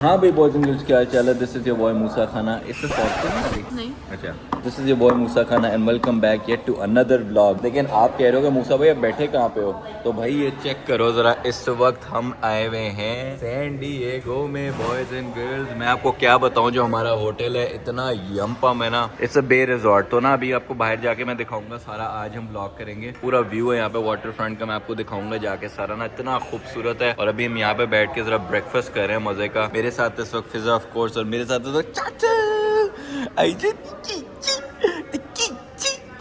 हाँ भाई boys and girls, क्या हाल चाल है। This is your boy Moosa Khan. इससे शॉर्ट तो नहीं अभी? नहीं। अच्छा, this is your boy Moosa Khan and welcome back yet to another vlog. लेकिन आप कह रहे हो कि मूसा भाई आप बैठे कहाँ पे हो, तो भाई ये चेक करो जरा। इस वक्त हम आए हुए हैं सैन डिएगो में बॉयज एंड गर्ल्स। मैं आपको क्या बताऊं, जो हमारा होटल है इतना यमपम है ना, इट्स अ बे रिजॉर्ट। तो ना अभी आपको बाहर जाके मैं दिखाऊंगा सारा। आज हम व्लॉग करेंगे, पूरा व्यू है यहाँ पे वाटर फ्रंट का, मैं आपको दिखाऊंगा जाके सारा ना। इतना खूबसूरत है। और अभी हम यहाँ पे बैठ के जरा ब्रेकफास्ट कर रहे हैं मजे का। मेरे साथ इस वक्त फिजा ऑफ कोर्स, और मेरे साथ इस वक्त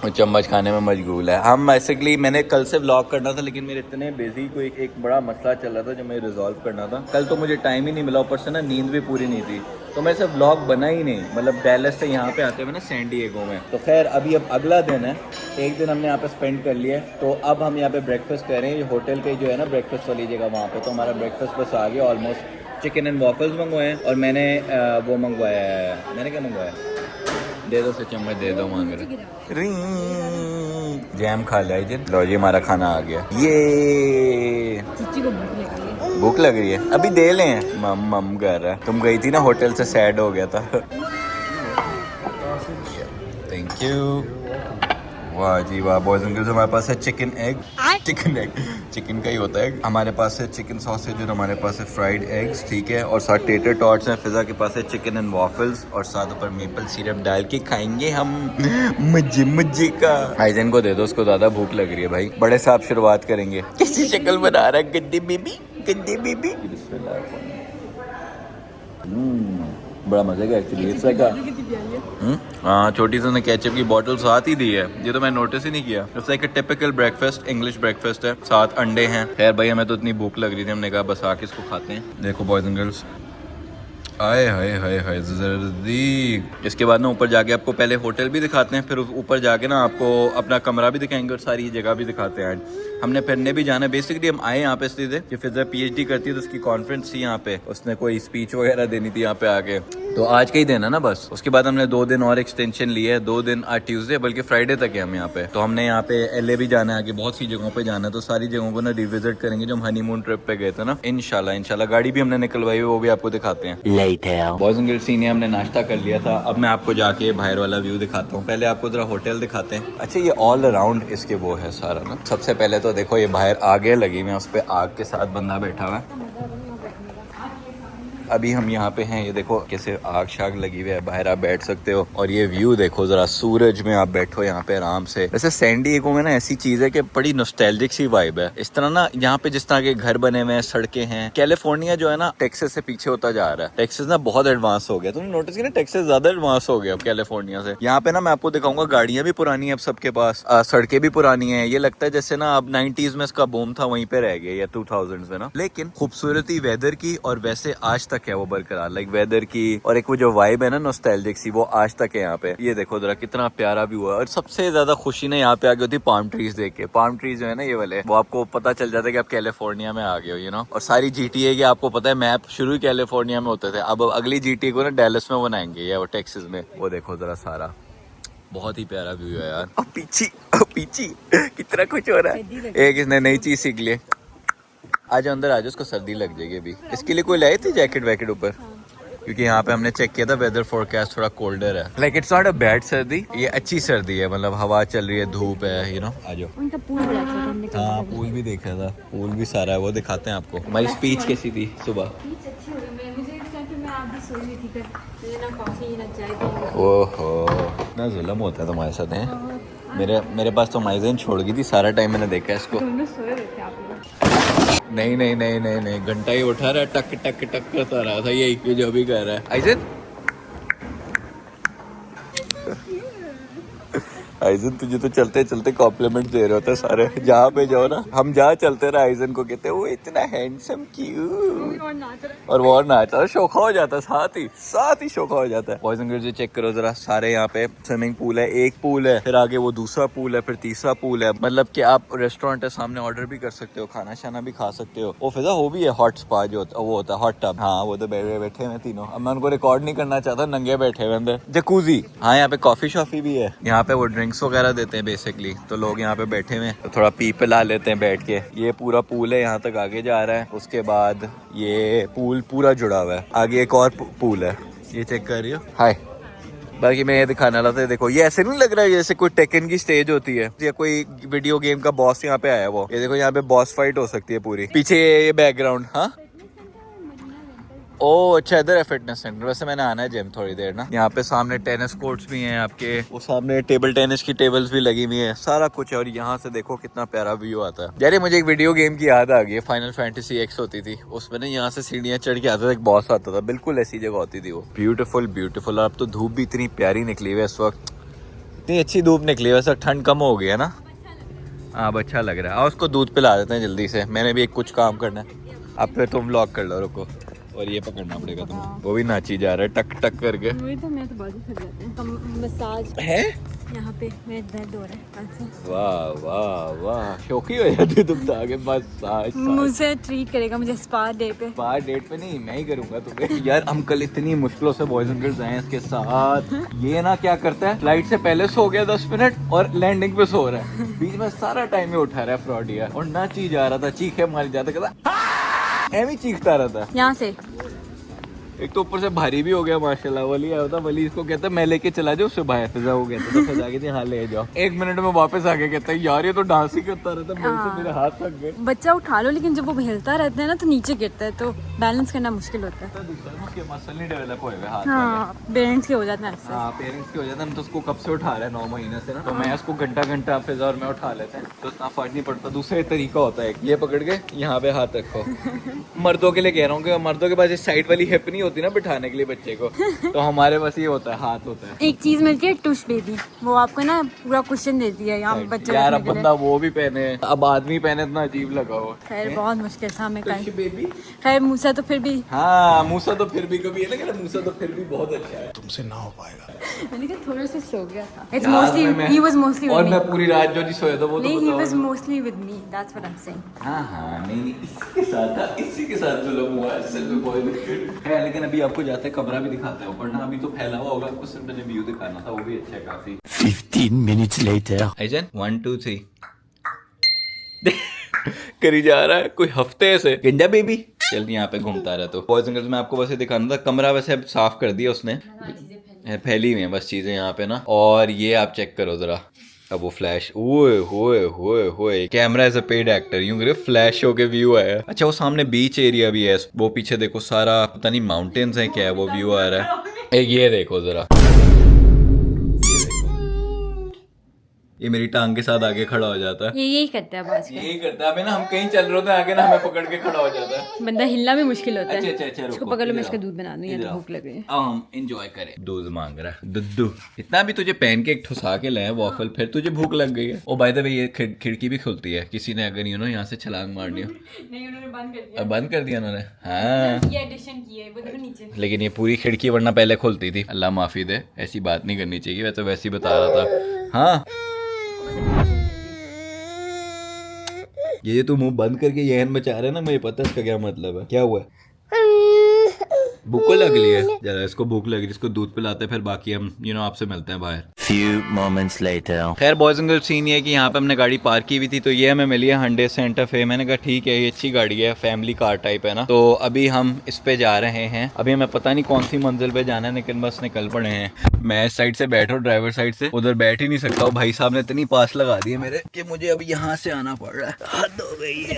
और चम्मच खाने में मशगूल है। हम बेसिकली मैंने कल से व्लॉग करना था, लेकिन मेरे इतने बिजी कोई एक बड़ा मसला चल रहा था जो मैं रिजॉल्व करना था। कल तो मुझे टाइम ही नहीं मिला, ऊपर से ना नींद भी पूरी नहीं थी, तो मेरे से व्लॉग बना ही नहीं। मतलब डैलस से यहाँ पे आते हुए ना सैन डिएगो में। तो खैर अभी अब अगला दिन है, एक दिन हमने यहाँ पे स्पेंड कर लिया है। तो अब हम यहाँ पे ब्रेकफास्ट कर रहे हैं। ये होटल पे जो है ना ब्रेकफास्ट वाली जगह, वहाँ पे तो हमारा ब्रेकफास्ट बस आ गया ऑलमोस्ट। चिकन एंड वॉफल्स मंगवाए हैं, और मैंने वो मंगवाया है। मैंने क्या मंगवाया? दे दो से चम्मच दे दो मांग रहे। जैम खा लिया जी। लो जी हमारा खाना आ गया। ये चीची को भूख लग रही है। भूख लग रही है, अभी दे लें। मम मम कर रहा है। तुम गई थी ना होटल से, सैड हो गया था। Thank you. वाह जी वाह बॉयज एंड गर्ल्स, हमारे पास है chicken egg. Chicken egg chicken का ही होता है। हमारे पास है चिकन सॉसेज, और हमारे पास है फ्राइड एग्स, ठीक है। और साथ टेटर टॉट्स हैं। फिजा के पास है चिकन एंड वॉफल्स, और साथ ऊपर मेपल सिरप डाल के खाएंगे हम मजे मजे का। आइजन को दे दो, उसको ज्यादा भूख लग रही है भाई। बड़े साहब शुरुआत करेंगे। कैसी शक्ल बना रहा है गद्दी बेबी, गद्दी बेबी। बड़ा मजे का एक्चुअली। इट्स लाइक हाँ, छोटी सी केचप की बॉटल साथ ही दी है। ये तो मैं नोटिस ही नहीं किया। It's like a typical breakfast, English breakfast है। साथ अंडे हैं। खैर भाई हमें तो इतनी भूख लग रही थी, हमने कहा बस आके इसको खाते हैं। देखो बॉयज एंड गर्ल्स, आए हाय हाय हाय जर्दी। इसके बाद ना ऊपर जाके आपको पहले होटल भी दिखाते हैं, फिर ऊपर जाके ना आपको अपना कमरा भी दिखाएंगे, और सारी जगह भी दिखाते हैं। हमने फिरने भी जाना है। बेसिकली हम आए यहाँ पे इसलिए कि फिजा पीएचडी करती है, तो उसकी कॉन्फ्रेंस थी यहाँ पे, उसने कोई स्पीच वगैरह देनी थी यहाँ पे आके। तो आज का ही दिन है ना बस। उसके बाद हमने 2 दिन और एक्सटेंशन लिए है। 2 दिन आज ट्यूसडे, बल्कि फ्राइडे तक है हम यहाँ पे। तो हमने यहाँ पे एलए भी जाना है, आगे बहुत सी जगहों पे जाना है। तो सारी जगहों को ना रिविजिट करेंगे जो हम हनीमून ट्रिप पे गए थे ना। इंशाल्लाह गाड़ी भी हमने निकलवाई है, वो भी आपको दिखाते हैं। बॉयज एंड गर्ल्स, सीनियर हमने नाश्ता कर लिया था। अब मैं आपको जाके बाहर वाला व्यू दिखाता हूँ। पहले आपको जरा होटल दिखाते हैं। अच्छा, ये ऑल अराउंड इसके वो है सारा ना। सबसे पहले तो देखो, ये बाहर आगे लगी हुई है, उस पे आग के साथ बंदा बैठा हुआ है। अभी हम यहाँ पे हैं, ये देखो कैसे आग शाग लगी हुई है, बाहर आप बैठ सकते हो। और ये व्यू देखो जरा, सूरज में आप बैठो यहाँ पे आराम से। वैसे सैन डिएगो में ना ऐसी चीज है कि बड़ी नॉस्टैल्जिक सी वाइब है। इस तरह ना यहाँ पे जिस तरह के घर बने हुए हैं, सड़कें हैं। कैलिफोर्निया जो है ना टेक्सास से पीछे होता जा रहा है। टेक्सास ना बहुत एडवांस हो गया। तुमने नोटिस किया ना, टेक्सास ज्यादा एडवांस हो गया अब कैलिफोर्निया से। यहाँ पे ना मैं आपको दिखाऊंगा, गाड़ियां भी पुरानी है अब सबके पास, सड़कें भी पुरानी है। ये लगता है जैसे ना अब 90s में इसका बूम था वहीं पे रह गया, या 2000s में ना। लेकिन खूबसूरती वेदर की और वैसे आज तक है वो बरकरार। लाइक वेदर की और एक वो जो वाइब है ना नॉस्टैल्जिक सी, वो आज तक है यहाँ पे। ये देखो जरा कितना प्यारा व्यू है। और सबसे ज्यादा खुशी ना यहाँ पे आ गई होती पाम ट्रीज देख के। पाम ट्रीज जो है ना ये वाले, वो आपको पता चल जाता है कि आप कैलिफोर्निया में आ गए हो, यू नो। और सारी जीटीए की आपको पता है मैप शुरू ही कैलिफोर्निया में होते थे। अब अगली जीटीए को ना डैलस में बनाएंगे, या वो टेक्सास में। वो देखो जरा सारा, बहुत ही प्यारा व्यू है यार। और पीछे कितना कुछ हो रहा है। एक इसने नई चीज सीख ली। आज अंदर आ जाओ, उसको सर्दी लग जाएगी अभी। इसके लिए कोई लाई थी जैकेट वैकेट ऊपर? क्योंकि यहाँ पे हमने चेक किया था वेदर फोरकास्ट थोड़ा कोल्डर है। Like it's not a bad सर्दी, ये अच्छी सर्दी है। मतलब हवा चल रही है, धूप है, यू नो। आ जाओ। उनका पूल बड़ा अच्छा था, हमने हाँ पूल भी देखा था, पूल भी सारा है, वो दिखाते हैं आपको। हमारी स्पीच कैसी थी सुबह? अच्छी हो गई। मुझे इस टाइम पे मैं आप भी सोई हुई थी, फिर मुझे ना कॉफी ना चाय। ओहो, इतना जुल्म होता है तुम्हारे साथ है। मेरे पास तो माइजेन छोड़ गई थी, सारा टाइम मैंने देखा इसको। दोनों सोए हुए थे आप लोग। नहीं, घंटा ही उठा रहा है, टक टक टक करता रहा था। यही जो भी कर रहा है आइजन। आइजन तुझे तो चलते चलते कॉम्प्लीमेंट दे रहे होते सारे। जहाँ पे जाओ ना, हम जहाँ चलते रहे आइजन को कहते वो इतना हैंडसम क्यूट, और वो और नाच रहा, शोखा हो जाता है, साथ ही शोखा हो जाता है। बॉयज एंड गर्ल्स चेक करो जरा, सारे यहाँ पे स्विमिंग पूल है। एक पूल है, फिर आगे वो दूसरा पूल है, फिर तीसरा पूल है। मतलब कि आप रेस्टोरेंट है सामने, ऑर्डर भी कर सकते हो, खाना शाना भी खा सकते हो। वो फिजा वो भी है हॉट स्पा जो वो होता है, हॉट टब। हाँ वो तो बैठे हुए तीनों। अब मैं उनको रिकॉर्ड नहीं करना चाहता, नंगे बैठे हुए अंदर। जकूजी, हाँ यहाँ पे कॉफी शॉफी भी है। यहाँ पे वो ड्रिंक ड्रिंक्स वगैरह देते हैं बेसिकली। तो लोग यहाँ पे बैठे हुए हैं तो थोड़ा पी पिला लेते हैं बैठ के। ये पूरा पूल है, यहाँ तक आगे जा रहा है। उसके बाद ये पूल पूरा जुड़ा हुआ है, आगे एक और पूल है, ये चेक कर रही हो। हाय, बाकी मैं ये दिखाने वाला था, देखो ये ऐसे नहीं लग रहा है जैसे कोई टेकन की स्टेज होती है या कोई वीडियो गेम का बॉस यहाँ पे आया है। वो ये देखो, यहाँ पे बॉस फाइट हो सकती है पूरी। पीछे ये बैकग्राउंड। हाँ ओ अच्छा, इधर है फिटनेस सेंटर। वैसे मैंने आना है जिम थोड़ी देर ना। यहाँ पे सामने टेनिस कोर्ट्स भी हैं आपके, वो सामने टेबल टेनिस की टेबल्स भी लगी हुई है, सारा कुछ है। और यहाँ से देखो कितना प्यारा व्यू आता है। यार मुझे एक वीडियो गेम की याद आ गई, फाइनल फैंटेसी एक्स होती थी, उसमें ना यहाँ से सीढ़ियाँ चढ़ के आता था, एक बॉस आता था, बिल्कुल ऐसी जगह होती थी वो। Beautiful beautiful. अब तो धूप भी इतनी प्यारी निकली हुई है इस वक्त, इतनी अच्छी धूप निकली है। वैसे ठंड कम हो गई है ना, अब अच्छा लग रहा है। और उसको दूध पिला देते हैं जल्दी से, मैंने भी एक कुछ काम करना है। अब फिर तुम व्लॉग कर लो, रुको। और ये पकड़ना पड़ेगा तुम्हें। वो भी नाची जा रहा है टक टक करके। वही तो, मैं तो बाजू फट जाते हैं। मसाज है यहाँ पे मेरे दर्द हो रहा है। वाह वाह वाह, शौकी हो जाती तुम तो आगे। मसाज मुझे ट्रीट करेगा, मुझे स्पा डे पे। स्पा डेट पे नहीं, मैं ही करूंगा तुम्हें। यार हम कल इतनी मुश्किलों से बॉयज एंड गर्ल्स आए इसके साथ। ये ना क्या करता है, फ्लाइट से पहले सो गया 10 मिनट और लैंडिंग पे सो रहा है, बीच में सारा टाइम में उठा रहा है फ्रॉड यार। और ना चीज आ रहा था, चीखे मारी जाता, कहता एम ही चीखता रहता। यहाँ से एक तो ऊपर से भारी भी हो गया माशाल्लाह। वली आया था, वली इसको कहता है मैं लेके चला जाओ उससे बाहर फिजा। वो कहता था फिजा के हाँ ले जाओ। 1 मिनट में वापस आके कहता है यार ये तो डांस ही करता रहता है, मेरे से मेरे हाथ थक गए। बच्चा उठा लो, लेकिन जब वो हिलता रहता है ना तो नीचे गिरता है, तो बैलेंस करना मुश्किल होता है। उसके मसल नहीं डेवलप होए हुए हाथ। हाँ, पेरेंट्स के हो जाते हैं ऐसे। हाँ पेरेंट्स के हो जाते हैं। हम तो उसको कब से उठा रहे हैं, 9 महीने से ना। तो मैं उसको घंटा घंटा फिजा और मैं उठा लेते हैं, तो इतना फर्क नहीं पड़ता। दूसरा तरीका होता है, ये पकड़ के यहाँ पे हाथ रखो। मर्दों के लिए कह रहा हूँ कि मर्दों के पास इस साइड वाली हिप नहीं होती ना बिठाने के लिए बच्चे को, तो हमारे बस ये होता है, हाथ होता है। एक चीज मिलती है टुश बेबी, वो आपको ना पूरा कुशन देती है यहाँ बच्चे यार अब रखने के लिए। बंदा वो भी पहने, अब आदमी पहने, इतना अजीब लगा हो। खैर बहुत मुश्किल था हमें कल। बेबी खैर मूसा तो फिर भी, हाँ मूसा तो फिर भी कभी है ना, मूसा तो फिर भी बहुत अच्छा है। तुमसे ना हो पाएगा। मैंने कहा थोड़ा सा सो गया था। It's mostly he was mostly और with मैं me. पूरी रात जो नहीं सोया था वो तो नहीं, he बताओ was ना। mostly with me. That's what I'm saying. हाँ हाँ नहीं इसी के साथ था, इसी के साथ जुल्म हुआ है असल में बॉय है। लेकिन अभी आपको जाते हैं कमरा भी दिखाते हैं ऊपर ना, अभी तो फैला हुआ होगा, आपको सिर्फ मैंने व्यू दिखाना था, वो भी अच्छा है काफी। 15 minutes later. आइजन 1 2 3 करी जा रहा है कोई हफ्ते से। गंजा बेबी चल यहाँ पे घूमता रहा। तो बॉयज एंड गर्ल्स में आपको वैसे दिखाना था, कमरा वैसे अब साफ कर दिया उसने, फैली हुई है बस चीजें यहाँ पे ना। और ये आप चेक करो जरा, अब वो फ्लैश, ओए होए होए होए, camera as a paid actor, यूं करे फ्लैश हो के व्यू आया। अच्छा वो सामने बीच एरिया भी है, वो पीछे देखो सारा पता नहीं माउंटेन्स है क्या है, वो व्यू आ रहा है। एक ये देखो जरा, ये मेरी टांग के साथ आगे खड़ा हो जाता है। ये यही करता है बाज का। यही करता है। अबे ना हम कहीं चल रहे होते हैं आगे ना, हमें पकड़ के खड़ा हो जाता है। बंदा हिलना भी मुश्किल होता अच्छा है। अच्छा अच्छा, इसको रुको, पकड़ लो, मैं इधर इसका आओ, दूध बना दूं, इधर या तो आओ। भूख लग रही है। अब हम एंजॉय करें। दूध मांग रहा है, दुद्धू। इतना भी तुझे पहन के एक ठुसा के लाए वॉफल, फिर तुझे भूख लग गई है। ओ बाय द वे ये खिड़की भी खुलती है, किसी ने अगर यहाँ से छलांग मारनी हो। नहीं, उन्होंने बंद कर दिया। अब बंद कर दिया उन्होंने, हाँ। ये एडिशन की है, वो देखो नीचे। लेकिन ये पूरी खिड़की वरना पहले खुलती थी। अल्लाह माफी दे, ऐसी बात नहीं करनी चाहिए। मैं तो वैसे ही बता रहा था। हाँ ये तो मुंह बंद करके यहन बचा रहे हैं ना, मुझे पता है इसका क्या मतलब है। क्या हुआ है? भूख को लग रही है जरा, इसको भूख लग रही है, इसको दूध पिलाते हैं, फिर बाकी हम आपसे मिलते हैं बाहर। Few moments later. खैर बॉयज एंड गर्ल्स सीन ये है कि यहाँ पे हमने गाड़ी पार्क की हुई थी, तो ये हमें मिली है Hyundai Santa Fe। मैंने कहा ठीक है ये अच्छी गाड़ी है, फैमिली कार टाइप है ना। तो अभी हम इस पे जा रहे हैं। अभी हमें पता नहीं कौन सी मंजिल पे जाना है, लेकिन बस निकल पड़े हैं। मैं इस साइड से बैठा हूँ, ड्राइवर साइड से, उधर बैठ ही नहीं सकता हूँ। भाई साहब ने इतनी पास लगा दी है मेरे कि मुझे अब यहाँ से आना पड़ रहा है। हद हो गई है।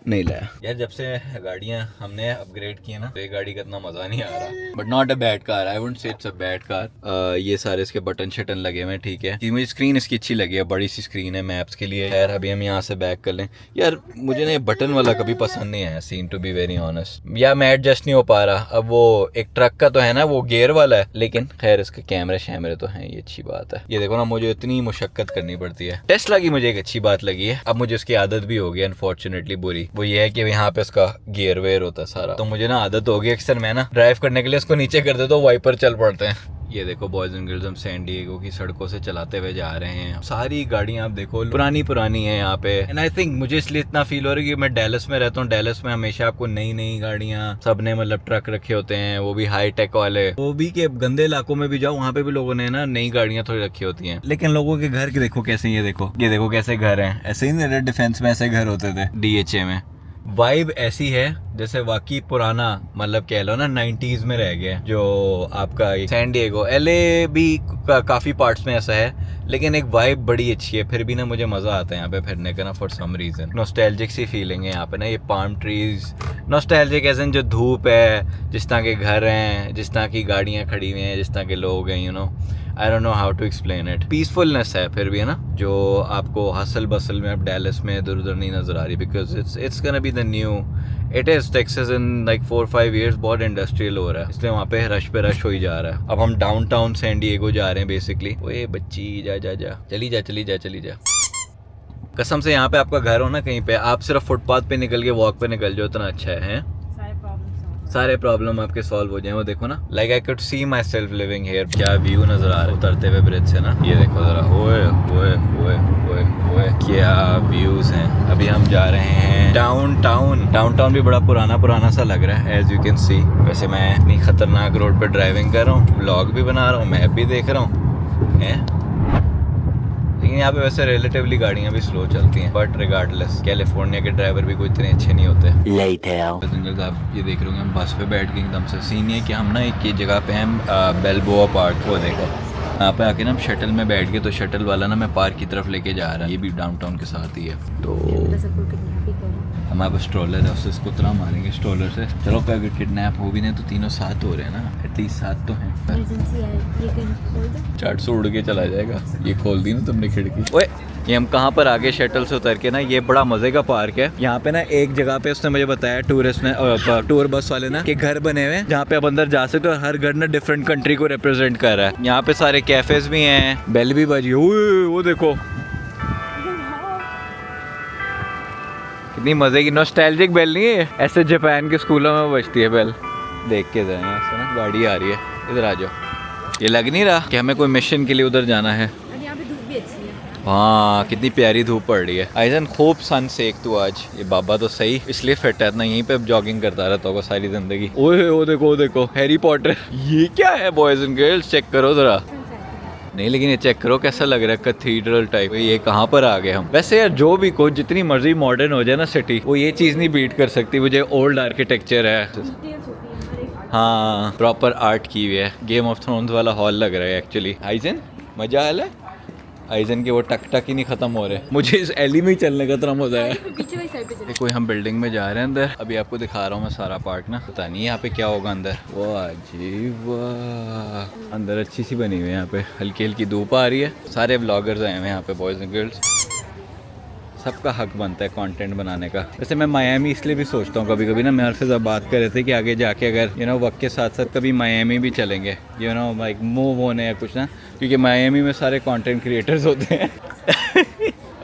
नहीं लाया यार, जब से गाड़ियाँ हमने अपग्रेड की है ना, तो ये गाड़ी का इतना मजा नहीं आ रहा। But not a bad car, I wouldn't say it's a bad car. ये सारे इसके बटन शटन लगे हुए हैं, ठीक है। कि मुझे स्क्रीन इसकी अच्छी लगी है, बड़ी सी स्क्रीन है मैप्स के लिए। खैर अभी हम यहाँ से बैक कर लें। यार मुझे ना ये बटन वाला कभी पसंद नहीं आया scene, to be very honest. या मैं एडजस्ट नहीं हो पा रहा। अब वो एक ट्रक का तो है ना, वो गियर वाला है, लेकिन खैर इसके कैमरे शैमरे तो हैं, ये अच्छी बात है। ये देखो ना, मुझे इतनी मुशक्कत करनी पड़ती है। टेस्ला की मुझे एक अच्छी बात लगी है, अब मुझे उसकी आदत भी हो गई अनफॉर्चुनेटली बुरी। वो ये है कि यहाँ पे उसका गियर वेयर होता है सारा, तो मुझे ना आदत हो गई। अक्सर मैं ना ड्राइव करने के लिए उसको नीचे कर देता हूँ, वाइपर चल पड़ते हैं। ये देखो बॉयज एंड गर्ल्स, हम सैन डिएगो की सड़कों से चलाते हुए जा रहे हैं। सारी गाड़ियां आप देखो पुरानी पुरानी है यहाँ पे। एंड आई थिंक मुझे इसलिए इतना फील हो रहा है कि मैं डेलस में रहता हूँ। डेलस में हमेशा आपको नई नई गाड़ियां, सबने मतलब ट्रक रखे होते हैं, वो भी हाई टेक वाले। वो भी के गंदे इलाकों में भी जाओ, वहाँ पे भी लोगों ने ना नई गाड़ियां थोड़ी रखी होती हैं। लेकिन लोगों के घर के देखो कैसे, ये देखो कैसे घर हैं। ऐसे ही नहीं, डिफेंस में ऐसे घर होते थे, DHA में। वाइब ऐसी है जैसे वाकई पुराना, मतलब कह लो ना 90s में रह गया जो आपका सैन डिएगो। LA भी काफी पार्ट्स में ऐसा है, लेकिन एक वाइब बड़ी अच्छी है। फिर भी ना मुझे मजा आता है यहाँ पे फिरने का ना, फॉर सम रीजन। नॉस्टैल्जिक सी फीलिंग है यहाँ पे ना, ये palm trees. Nostalgic as in जो धूप है, जिस तरह के घर हैं, जिस तरह की गाड़ियाँ खड़ी हुई हैं, जिस तरह के लोग हैं, you know, I don't know how to explain it. Peacefulness है फिर भी, है ना, जो आपको हसल बसल में अब डेलस में इधर उधर नहीं नजर आ रही। Because it's gonna be the new, it is Texas in like 4-5 years बहुत इंडस्ट्रियल हो रहा है, इसलिए वहाँ पे रश हो ही जा रहा है। अब हम डाउनटाउन सैन डिएगो जा रहे हैं बेसिकली। ओए बच्ची जा चली जा। कसम से यहाँ पे आपका घर हो ना कहीं पे, आप सिर्फ फुटपाथ पे निकल के वॉक पे निकल जाओ, इतना अच्छा है। सारे प्रॉब्लम आपके सॉल्व हो जाए। वो देखो ना, like I could see my self living here. क्या व्यू नजर आ रहा है उतरते हुए ब्रिज से ना, ये देखो जरा। ओए क्या व्यूज हैं। अभी हम जा रहे हैं डाउनटाउन भी बड़ा पुराना सा लग रहा है, एज यू कैन सी। वैसे मैं इतनी खतरनाक रोड पे ड्राइविंग कर रहा हूँ, व्लॉग भी बना रहा हूँ, मैप भी देख रहा हूँ, लेकिन यहाँ पे वैसे रिलेटिवली गाड़ियाँ भी स्लो चलती हैं। बट रिगार्डलेस, कैलिफोर्निया के ड्राइवर भी कोई इतने अच्छे नहीं होते। आप ये देख रहे होंगे, हम बस पे बैठ के एकदम से सीन ये कि हम ना एक जगह पे हम बेलबोआ पार्क, वो देखो यहाँ पे आके ना हम शटल में बैठ गए, तो शटल वाला ना मैं पार्क की तरफ लेके जा रहा है। ये भी डाउनटाउन के साथ ही है। तो हमारे पास स्ट्रोलर है, उससे इसको उतना मारेंगे स्ट्रोलर से। चलो पे अगर किडनैप हो भी नहीं तो तीनों साथ हो रहे हैं ना, एटलीस्ट साथ तो हैं। चाट से उड़ के चला जाएगा। ये खोल दी ना तुमने खिड़की। ओए ये हम कहाँ पर आगे शटल से उतर के ना, ये बड़ा मजे का पार्क है। यहाँ पे ना एक जगह पे उसने मुझे बताया, टूरिस्ट ने, टूर बस वाले ना, कि घर बने हुए हैं जहाँ पे आप अंदर जा सकते हो, और हर घर ना डिफरेंट कंट्री को रिप्रेजेंट कर रहा है। यहाँ पे सारे कैफेज भी हैं, बेल भी बजी। वो देखो कितनी मजे की नॉस्टैल्जिक बेल नहीं है, ऐसे जापान के स्कूलों में बजती है बेल। देख के जाए यहाँ से ना, गाड़ी आ रही है, इधर आ जाओ। ये लग नहीं रहा कि हमें कोई मिशन के लिए उधर जाना है। यहाँ पे धूप भी अच्छी है। हाँ कितनी प्यारी धूप पड़ रही है। आइजन खूब सन सेक तू आज। ये बाबा तो सही इसलिए फिट है, इतना यहीं पे जॉगिंग करता रहता होगा सारी जिंदगी। ओए वो देखो हैरी पॉटर। ये क्या है बॉयज एंड गर्ल्स, चेक करो जरा। नहीं लेकिन ये चेक करो कैसा लग रहा है, कैथीड्रल टाइप। ये कहाँ पर आ गए हम। वैसे यार जो भी को जितनी मर्जी मॉडर्न हो जाए ना सिटी, वो ये चीज़ नहीं बीट कर सकती। मुझे ओल्ड आर्किटेक्चर है, हाँ प्रॉपर आर्ट की हुई है। गेम ऑफ थ्रोन्स वाला हॉल लग रहा है एक्चुअली। आइजन मजा आ रहा है। आइजन के वो टक ही नहीं खत्म हो रहे। मुझे इस एली में ही चलने का इतना मजा है। पीछे वाली साइड पे चले। कोई हम बिल्डिंग में जा रहे हैं अंदर, अभी आपको दिखा रहा हूँ मैं सारा पार्क ना। पता नहीं यहाँ पे क्या होगा अंदर। वाह जी वाह, अंदर अच्छी सी बनी हुई है। यहाँ पे हल्की हल्की धूप आ रही है। सारे व्लॉगर्स आए हुए हैं यहाँ पे, बॉयज एंड गर्ल्स। सबका हक बनता है कंटेंट बनाने का। वैसे मैं मायामी इसलिए भी सोचता हूँ कभी कभी ना, मैं और फिजा बात कर रहे थे कि आगे जाके अगर यू नो वक्त के साथ साथ कभी मायामी भी चलेंगे, यू नो लाइक मूव होने या कुछ ना, क्योंकि मायामी में सारे कंटेंट क्रिएटर्स होते हैं।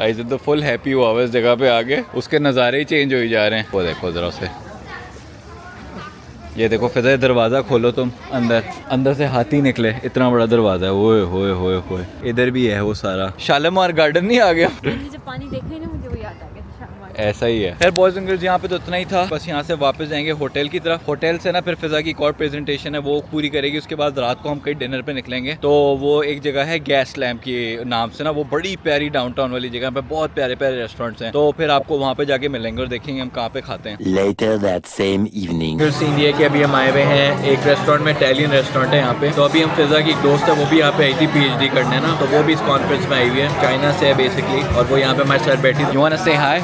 आई तो फुल हैप्पी हुआ इस जगह पे आगे, उसके नज़ारे ही चेंज हो ही जा रहे हैं। वो देखो जरा उसे, ये देखो फिजा, दरवाज़ा खोलो तुम, अंदर से हाथी निकले, इतना बड़ा दरवाज़ा है। ओए होए होए होए, इधर भी है वो सारा। शालीमार गार्डन नहीं आ गया। जब पानी देखा ही ना, मुझे वो याद आ गया। ऐसा ही है। खैर बॉयज एंड गर्ल्स यहाँ पे तो इतना ही था। बस यहाँ से वापस जाएंगे होटल की तरफ। होटल से ना फिर फिजा की एक और प्रेजेंटेशन है, वो पूरी करेगी। उसके बाद रात को हम कहीं डिनर पे निकलेंगे। तो वो एक जगह है गैस लैम्प के नाम से ना, वो बड़ी प्यारी डाउनटाउन वाली जगह पे बहुत प्यारे प्यारे रेस्टोरेंट्स हैं। तो फिर आपको वहाँ पे जाके मिलेंगे और देखेंगे हम कहाँ पे खाते हैं। Later that same evening. फिर सीन ये कि अभी हम आए हुए हैं एक रेस्टोरेंट में, इटालियन रेस्टोरेंट है यहाँ पे। तो अभी हम फिजा की एक दोस्त है, वो भी यहाँ पे आई थी PhD करने ना, तो वो भी इस कॉन्फ्रेंस में आई हुई है, चाइना से है बेसिकली। और वो यहाँ पे हमारे साथ बैठी। You wanna say hi?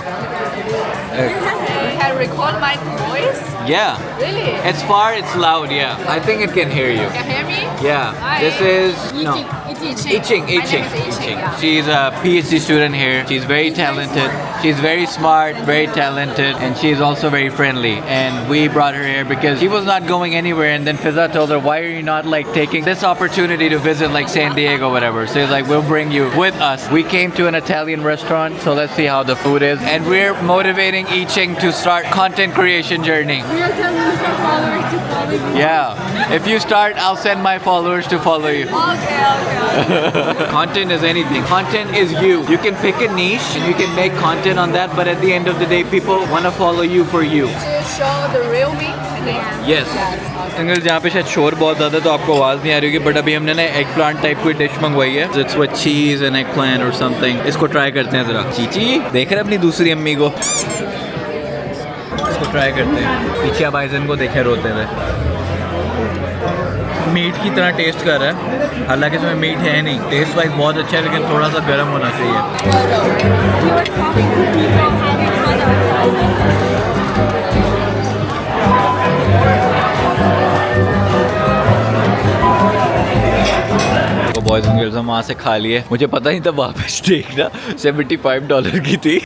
Can record my voice? Yeah. Really? It's far, it's loud, yeah. I think it can hear you. Can you hear me? Yeah. Hi. This is no. Iching. My name is Iching. Yeah. She's a PhD student here. She's very talented. She's very smart, very talented, and she's also very friendly. And we brought her here because she was not going anywhere. And then Fiza told her, "Why are you not like taking this opportunity to visit like San Diego, whatever?" So he's like, "We'll bring you with us." We came to an Italian restaurant, so let's see how the food is. And we're motivating Iching to start content creation journey. We are telling some followers to follow Yeah. If you start, I'll send my followers to follow you. Okay. Content is anything. Content is you. You can pick a niche and you can make content on that, but at the end of the day, people want to follow you for you. To show the real me. Yes. Uncle जहाँ पे शायद शोर बहुत ज़्यादा है तो आपको आवाज़ नहीं आ रही होगी, बट अभी हमने ना एग प्लांट टाइप कोई डिश मंगवाई है. It's with cheese and egg plant और समथिंग. इसको ट्राई करते हैं ज़रा. चीची देख रहे हैं अपनी दूसरी अम्मी को. इसको ट्राई करते हैं. पीछे भाईजन को देखे रोते हुए. मीट की तरह टेस्ट कर रहा है, हालांकि इसमें मीट है नहीं. टेस्ट वाइज बहुत अच्छा है, लेकिन थोड़ा सा गर्म होना चाहिए. बॉयज एंड गर्ल्स हम वहाँ से खा लिए. मुझे पता नहीं था वहाँ पे स्टेक ना $75 की थी.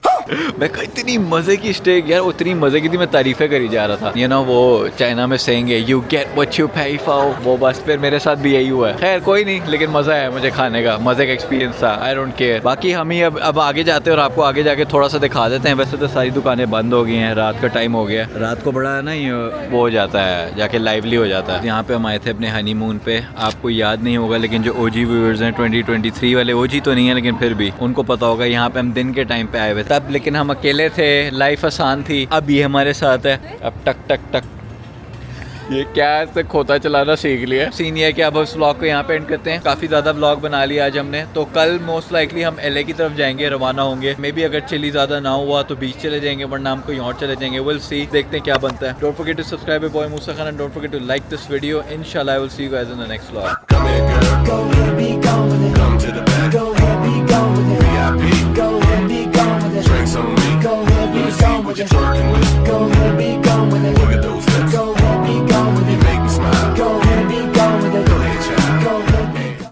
मैं कहा इतनी मज़े की स्टेक यार, उतनी मज़े की थी, मैं तारीफ़ें करी जा रहा था. ये ना वो चाइना में सेंगे यू गेट व्हाट यू पे फॉर, वो बस फिर मेरे साथ भी यही हुआ है. खैर कोई नहीं, लेकिन मज़ा है मुझे खाने का, मज़े का एक्सपीरियंस था. I don't care. बाकी हम ही अब आगे जाते हैं और आपको आगे जाके थोड़ा सा दिखा देते हैं. वैसे तो सारी दुकानें बंद हो गई हैं, रात का टाइम हो गया. रात को बड़ा ना ये वो हो जाता है, जाके लाइवली हो जाता है. यहाँ पे हम आए थे अपने हनीमून पे. आपको याद नहीं होगा, लेकिन जो ओजी व्यूअर्स हैं 2023 वाले, ओजी तो नहीं है लेकिन फिर भी उनको पता होगा. यहाँ पे हम दिन के टाइम पे आए हुए तब, लेकिन हम अकेले थे, लाइफ आसान थी. अब ये हमारे साथ है. अब टक टक टक ये क्या है, खोता चलाना सीख लिया. सीन ये है कि अब उस व्लॉग को यहाँ पे एंड करते हैं. काफ़ी ज़्यादा व्लॉग बना लिया आज हमने. तो कल मोस्ट लाइकली हम LA की तरफ जाएंगे, रवाना होंगे. मे बी अगर चिली ज़्यादा ना हुआ तो बीच चले जाएंगे, वरना हम कहीं और चले जाएंगे. विल सी, देखते हैं क्या बनता है. डोंट फॉरगेट टू सब्सक्राइब बॉय Musa Khan and don't forget to like this video. इंशाल्लाह I will see you guys in the next vlog. Come here, girl. Go ahead, be gone with it. Come to the back. Go ahead, be gone with it. VIP. Go ahead, be gone with it. Drinks on me. Go ahead, be gone with it. Go ahead, be